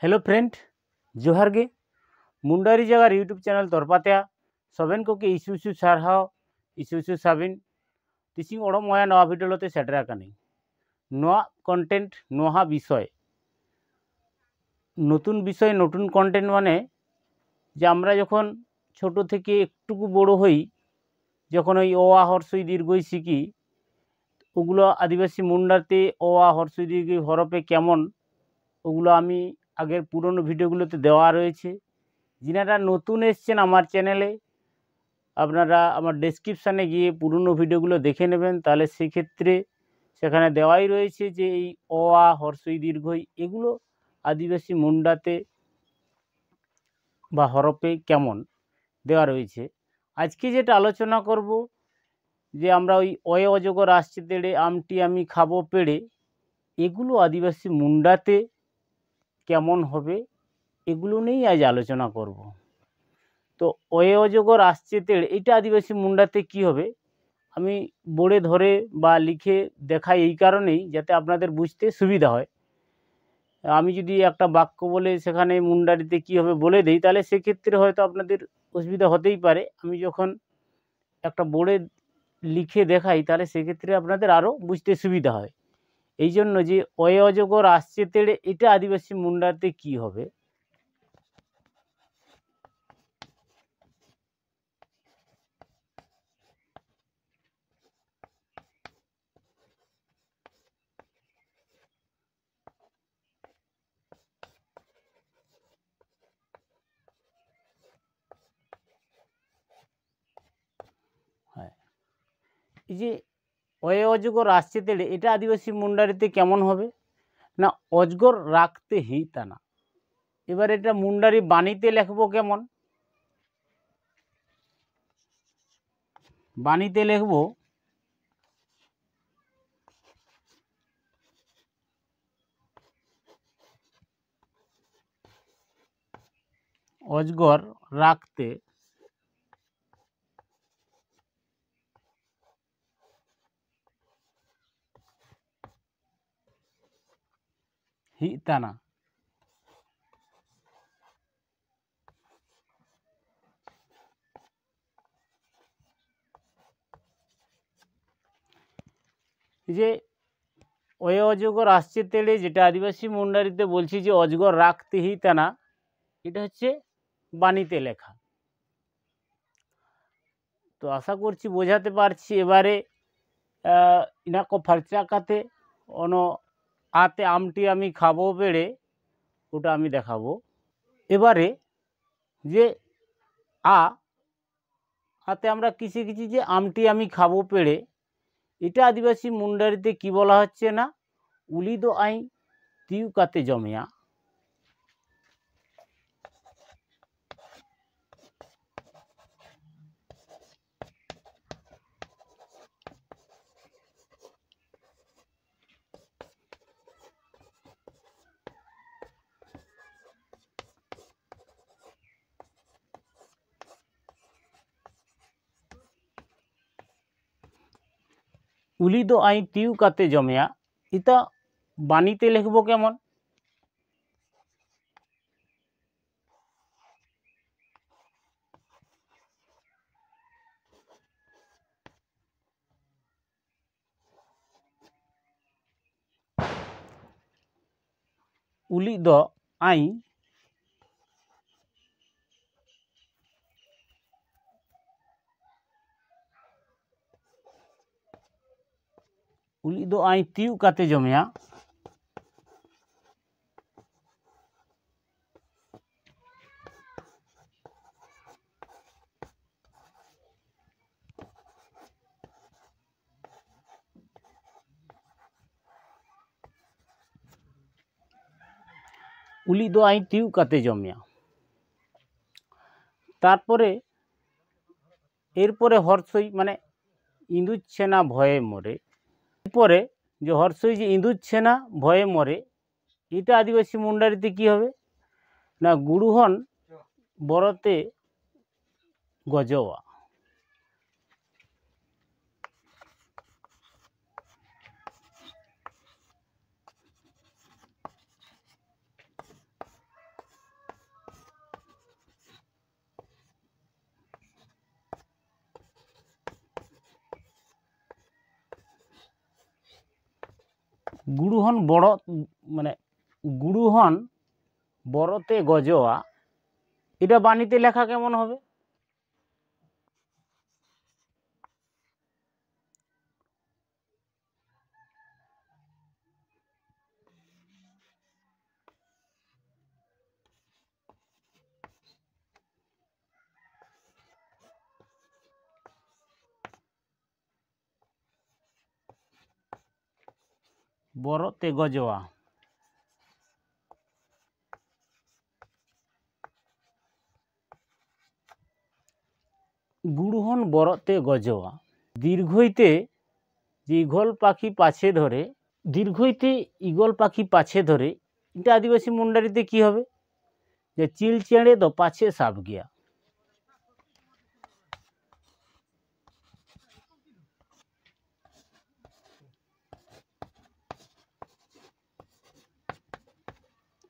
Hello friend जोहार गे मुंडारी जगार YouTube channel तोरपाते सबेन को के इस्यू सारहाव इस्यू साबिन तिसिंग ओडम मोया नवा भिडियोते सेटरा कानी नवा कन्टेंट नवा विषय नतून विषय नतून कन्टेंट माने जे आमरा जखन छोटो थेके एकटुकु बड़ो हई जखन ओई अ आ हर्षई दीर्घई शिखी ओगुलो आदिवासी मुंडाते अ आ हर्षई दीर्घई हरफे केमन ओगुलो आमी आगे पुरानो भिडियोगुलोते देवा रयेछे। जिनारा नतून एसेछेन आमार चैनेले आपनारा आमार डेसक्रिपशने गिये पुरानो भिडियोगुलो देखे नेबेन ताहले सेई क्षेत्रे सेखाने देवाई रयेछे जे एई अ आ हर्षई दीर्घई एगुलो आदिवासी मुंडाते बा हरफे केमन देवा रयेछे। आजके जेटा आलोचना करब जे आमरा ओई अये अजगर आसछे तेड़े आमटी आमी खाबो पेड़े एगुलो आदिवासी मुंडाते केमन होबे एगुलो निয়েই आज आलोचना करब। तो अये अजगर आसछे तेड़े एटा आदिवासी मुंडाते कि होबे आमी बोर्डे धरे बा लिखे देखाई एई कारणेई जाते आपनादेर बुझते सुविधा हय। आमी जोदि एकटा बाक्य बोले सेखाने मुंडारिते कि होबे बोले देई ताहले सेई क्षेत्रे हयतो आपनादेर असुविधा हतेई पारे। आमी जखन एकटा बोर्डे लिखे देखाई ताहले सेई क्षेत्रे आपनादेर आरो बुझते सुविधा हय। এই জন্য যে অয়ে অজগর আসছে তেড়ে এটা আদিবাসী মুন্ডাতে কি হবে হ্যাঁ এই যে অয়ে অজগর আসছে তেড়ে এটা আদিবাসী মুন্ডারিতে কেমন হবে না অজগর রাখতে হিতা না। এবার এটা মুন্ডারি বাণীতে লিখবো কেমন বাণীতে লিখবো অজগর রাখতে হিতা না। যে অয়ে অজগর আসছে তেড়ে যেটা আদিবাসী মুন্ডারিতে বলছি যে অজগর রাখতে হিতা না এটা হচ্ছে বাণীতে লেখা। তো আশা করছি বোঝাতে পারছি। এবারে ইনাকো ফার্চা কাতে অন আতে আমটি আমি খাবো পেড়ে ওটা আমি দেখাবো। এবারে যে আতে আমরা কি শিখেছি যে আমটি আমি খাবো পেড়ে এটা আদিবাসী মুন্ডারিতে কি বলা হচ্ছে না উলিদ আই তিউ কাতে জমিয়া। উলিদ আই তিউ কাতে জমিয়া এটা বাণীতে লিখবো কেমন উলিদ আই উলিদ আই তিউ কাতে জমিয়া উলিদ আই তিউ কাতে জমিয়া। তারপরে এরপরে হর্ষই মানে ইঁদুচ্ছে না ভয়ে মরে। এরপরে যে হর্ষই যে ইঁদুচ্ছে না ভয়ে মরে এটা আদিবাসী মুন্ডারিতে কি হবে না গুরুহন বরতে গজওয়া। গুরুহন বড় মানে গুরুহন বড়তে গজোয়া, এটা বাণীতে লেখা কেমন হবে? বড়তে গজোয়া, গুরুহন বড়তে গজোয়া। দীর্ঘইতে যে ঈগল পাখি পাছে ধরে, দীর্ঘইতে ঈগল পাখি পাছে ধরে, এটা আদিবাসী মুন্ডারিতে কি হবে? যে চিল চেড়ে দো পাছে সাপ গিয়া।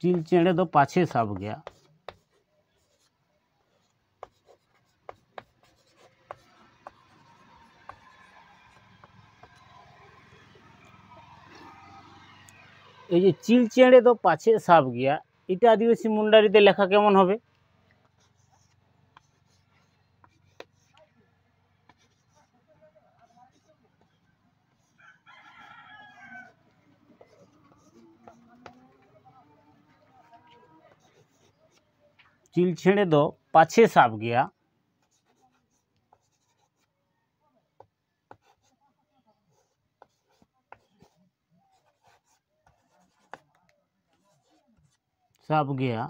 চিল চেড়ে দো পাছে সাপ গিয়া। এই যে চিল চেড়ে দো পাছে সাপ গিয়া, এটা আদিবাসী মুন্ডারিতে লেখা কেমন হবে? चिल छेड़े दो पाछे साप गया। साप गया,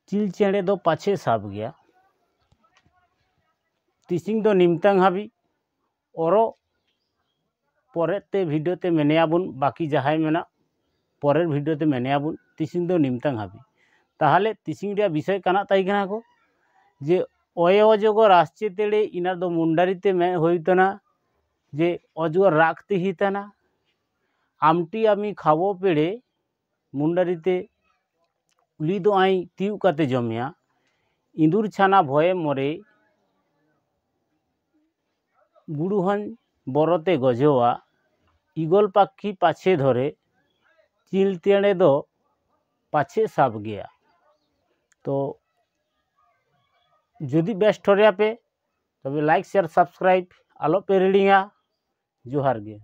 चिल चेड़े दो पाछे साप गया। तिसिंग दो निमतांग हाबी और परेते भिडियोते मेनेयाबुन बाकी जहाय मेना परेर भिडियोते मेनेयाबुन तिसिंग दो निमतांग हाबी। ताहले तिसिंग रे विषय काना ताई कना को जे ओये अजगर आसचे तेड़े इना दो मुंडारीते में होइतना जे अजगर राखते हितना आमटी आमी खाबो पेड़े मुंडारीते उली दो आई तीव काते जमिया इंदुर छाना भये मरे गुरुहन बरते गजोआ ঈগল পাখি পাছে ধরে চিল তেড়ে দো পাছে সাপ গিয়া। তো যদি বেস্ট হরে আপে তবে লাইক শেয়ার সাবস্ক্রাইব আলো পে রিডিংয়া। জোহার গে।